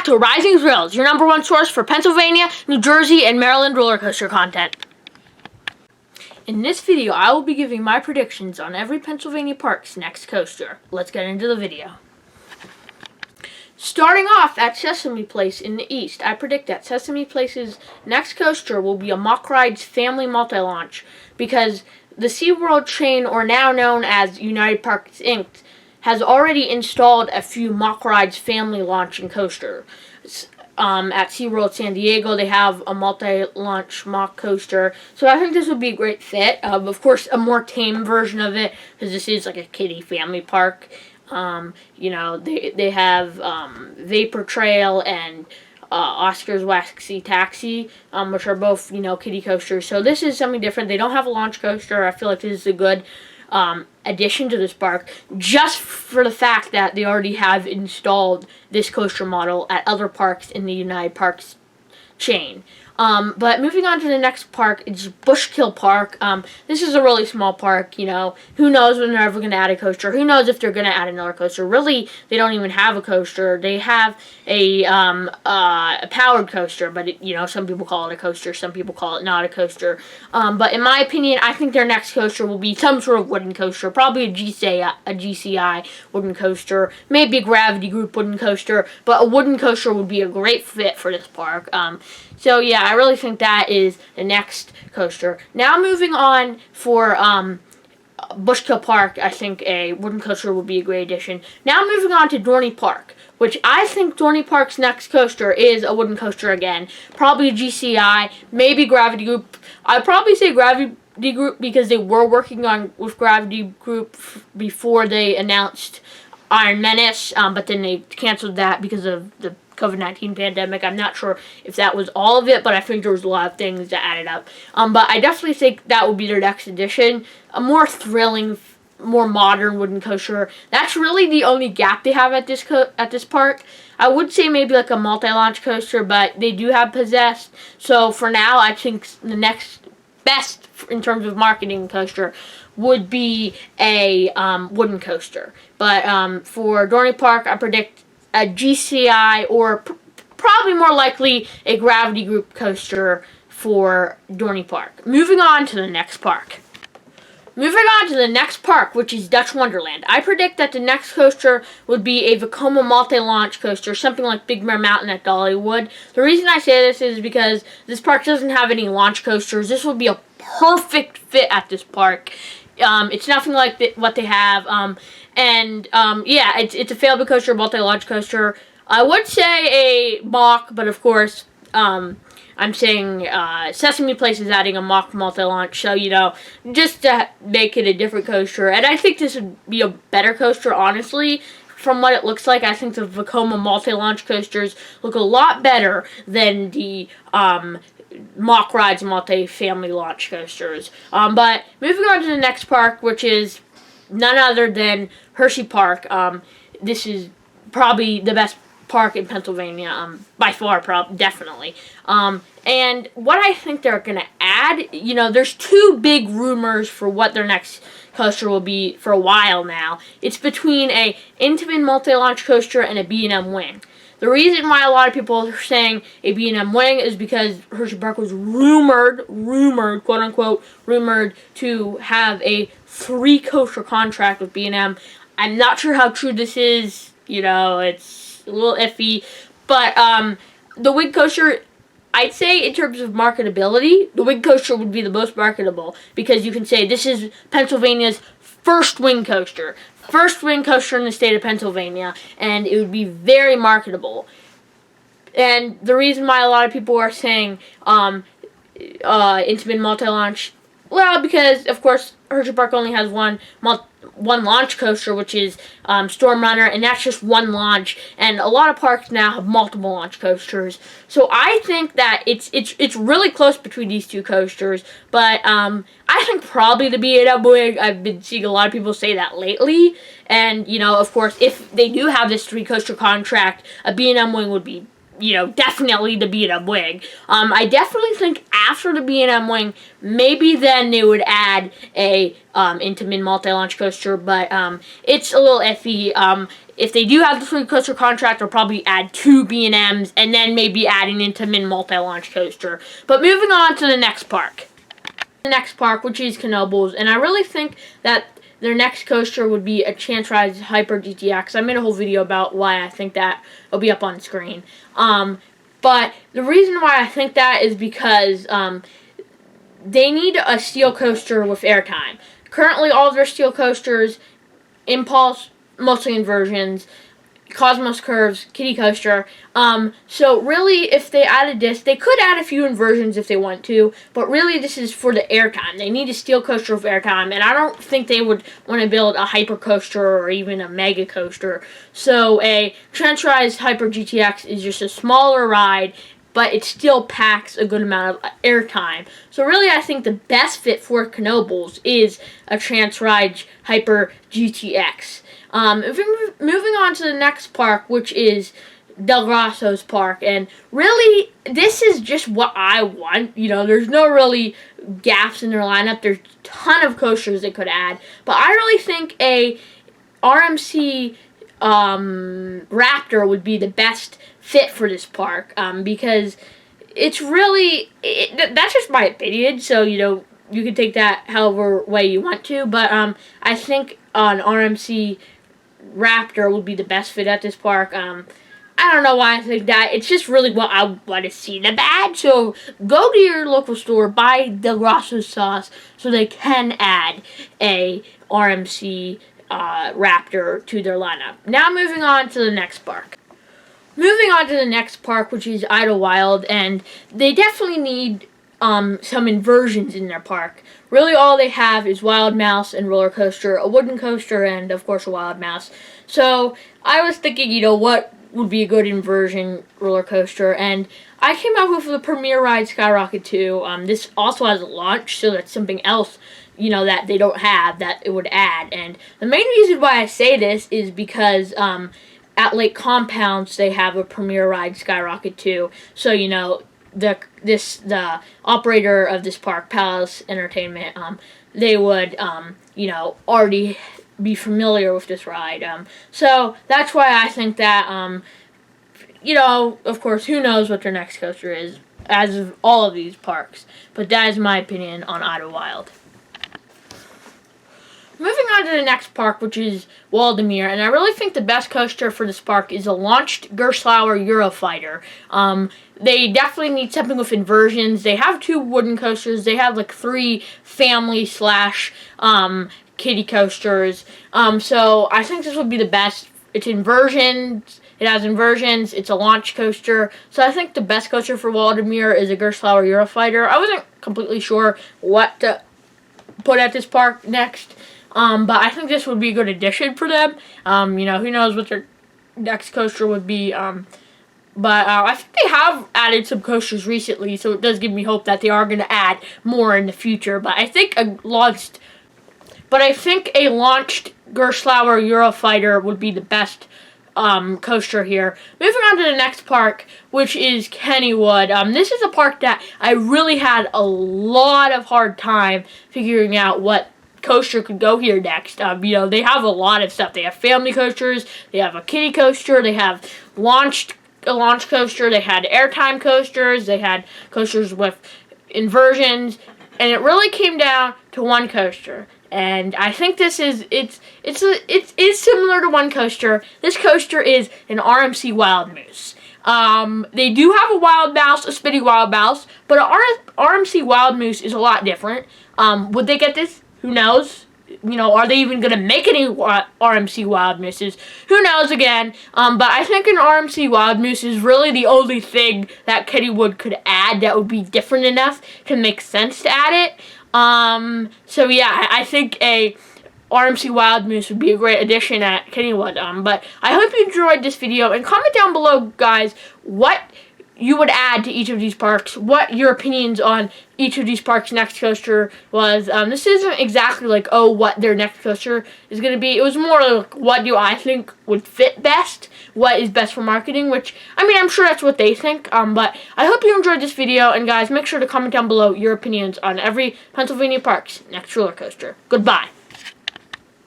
to Rising Thrills, your #1 source for Pennsylvania, New Jersey, and Maryland roller coaster content. In this video, I will be giving my predictions on every Pennsylvania park's next coaster. Let's get into the video. Starting off at Sesame Place in the east, I predict that Sesame Place's next coaster will be a Mock Rides Family Multi-Launch because the SeaWorld chain, or now known as United Parks Inc., has already installed a few Mock Rides Family launching coasters. At SeaWorld San Diego, they have a multi-launch mock coaster. So I think this would be a great fit. Of course, a more tame version of it, because this is like a kiddie family park. They have Vapor Trail and Oscar's Waxy Taxi, which are both, kiddie coasters. So this is something different. They don't have a launch coaster. I feel like this is a good addition to this park, just for the fact that they already have installed this coaster model at other parks in the United Parks chain. But moving on to the next park, it's Bushkill Park. This is a really small park, Who knows when they're ever going to add a coaster? Who knows if they're going to add another coaster? Really, they don't even have a coaster. They have a powered coaster, but, some people call it a coaster, some people call it not a coaster. But in my opinion, I think their next coaster will be some sort of wooden coaster, probably a GCI wooden coaster, maybe a Gravity Group wooden coaster, but a wooden coaster would be a great fit for this park. So yeah, I really think that is the next coaster. Now moving on for Bushkill Park, I think a wooden coaster would be a great addition. Now moving on to Dorney Park, which I think Dorney Park's next coaster is a wooden coaster again. Probably a GCI, maybe Gravity Group. I'd probably say Gravity Group because they were working with Gravity Group before they announced Iron Menace, but then they canceled that because of the COVID-19 pandemic. I'm not sure if that was all of it, but I think there was a lot of things that added up. But I definitely think that will be their next edition. A more thrilling, more modern wooden coaster. That's really the only gap they have at this park. I would say maybe like a multi-launch coaster, but they do have Possessed. So for now, I think the next best in terms of marketing coaster would be a wooden coaster. But for Dorney Park, I predict a GCI or probably more likely a Gravity Group coaster for Dorney Park. Moving on to the next park. Which is Dutch Wonderland. I predict that the next coaster would be a Vekoma multi-launch coaster, something like Big Bear Mountain at Dollywood. The reason I say this is because this park doesn't have any launch coasters. This would be a perfect fit at this park. It's nothing like what they have. Yeah, it's a failed coaster, multi-launch coaster. I would say a mock, but of course, I'm saying Sesame Place is adding a mock multi-launch, so, just to make it a different coaster. And I think this would be a better coaster, honestly. From what it looks like, I think the Vekoma multi-launch coasters look a lot better than the Mock Rides multi-family launch coasters. But moving on to the next park, which is none other than Hershey Park. This is probably the best park in Pennsylvania, by far, definitely. And what I think they're going to add, there's two big rumors for what their next coaster will be for a while now. It's between a Intamin multi-launch coaster and a B&M Wing. The reason why a lot of people are saying a B&M Wing is because Hershey Park was rumored, quote-unquote, rumored to have a 3-coaster contract with B&M. I'm not sure how true this is. It's a little iffy. But the wing coaster, I'd say in terms of marketability, the wing coaster would be the most marketable because you can say this is Pennsylvania's first wing coaster. First wing coaster in the state of Pennsylvania, and it would be very marketable. And the reason why a lot of people are saying Intamin multi-launch, well, because, of course, Hershey Park only has one launch coaster, which is Storm Runner, and that's just one launch. And a lot of parks now have multiple launch coasters. So I think that it's really close between these two coasters. But I think probably the B&M Wing. I've been seeing a lot of people say that lately. And of course, if they do have this 3-coaster contract, a B&M Wing would be definitely the B&M Wing. I definitely think after the B&M Wing, maybe then they would add a Intamin multi-launch coaster, but it's a little iffy. if they do have the 3 coaster contract, they'll probably add 2 B&Ms and then maybe adding into Min multi-launch coaster. But moving on to the next park. The next park, which is CANON, and I really think that their next coaster would be a Chance Rides Hyper GTX. I made a whole video about why I think that will be up on screen. But the reason why I think that is because they need a steel coaster with airtime. Currently, all of their steel coasters, Impulse, mostly inversions, Cosmos Curves, Kitty Coaster. So really, if they added this, they could add a few inversions if they want to, but really this is for the airtime. They need a steel coaster with airtime, and I don't think they would want to build a hyper coaster or even a mega coaster. So a Chance Rides Hyper GTX is just a smaller ride, but it still packs a good amount of airtime. So really, I think the best fit for CANON is a Chance Rides Hyper GTX. Moving on to the next park, which is Del Grosso's park, and really, this is just what I want. You know, there's no really gaps in their lineup. There's a ton of coasters they could add, but I really think a RMC Raptor would be the best fit for this park, because it's really, that's just my opinion, so, you know, you can take that however way you want to, but I think an RMC Raptor would be the best fit at this park. I don't know why I think that. It's just really what I want to see in the bag. So go to your local store, buy Del Grosso's sauce so they can add a RMC Raptor to their lineup. Now moving on to the next park. Moving on to the next park, which is Idlewild, and they definitely need some inversions in their park. Really, all they have is Wild Mouse and roller coaster, a wooden coaster, and of course a Wild Mouse. So I was thinking, you know, what would be a good inversion roller coaster, and I came up with the Premier Ride Skyrocket 2. This also has a launch, so that's something else, you know, that they don't have that it would add. And the main reason why I say this is because at Lake Compounds they have a Premier Ride Skyrocket 2. So, you know, the operator of this park, Palace Entertainment, they would you know, already be familiar with this ride. So that's why I think that you know, of course, who knows what their next coaster is as of all of these parks, but that is my opinion on Idlewild. Moving on to the next park, which is Waldameer, and I really think the best coaster for this park is a launched Gerstlauer Eurofighter. They definitely need something with inversions. They have 2 wooden coasters. They have like 3 family / kiddie coasters. So I think this would be the best. It's inversions. It has inversions. It's a launch coaster. So I think the best coaster for Waldameer is a Gerstlauer Eurofighter. I wasn't completely sure what to put at this park next. But I think this would be a good addition for them. You know, who knows what their next coaster would be. But I think they have added some coasters recently, so it does give me hope that they are going to add more in the future. But I think a launched Gerstlauer Eurofighter would be the best coaster here. Moving on to the next park, which is Kennywood. This is a park that I really had a lot of hard time figuring out what coaster could go here next. You know, they have a lot of stuff. They have family coasters, they have a kiddie coaster, they have a launch coaster, they had airtime coasters, they had coasters with inversions, and it really came down to one coaster. And I think this is it's similar to one coaster. This coaster is an RMC Wild Moose. They do have a Wild Mouse, a spinning Wild Mouse, but an RMC Wild Moose is a lot different. Would they get this? Who knows? You know, are they even going to make any RMC Wild Mooses? Who knows again? But I think an RMC Wild Moose is really the only thing that Kennywood could add that would be different enough to make sense to add it. So yeah, I think a RMC Wild Moose would be a great addition at Kennywood. But I hope you enjoyed this video, and comment down below, guys, what you would add to each of these parks, what your opinions on each of these parks' next coaster was. This isn't exactly like, oh, what their next coaster is going to be. It was more like, what do I think would fit best? What is best for marketing? Which, I mean, I'm sure that's what they think. But I hope you enjoyed this video. And guys, make sure to comment down below your opinions on every Pennsylvania park's next roller coaster. Goodbye.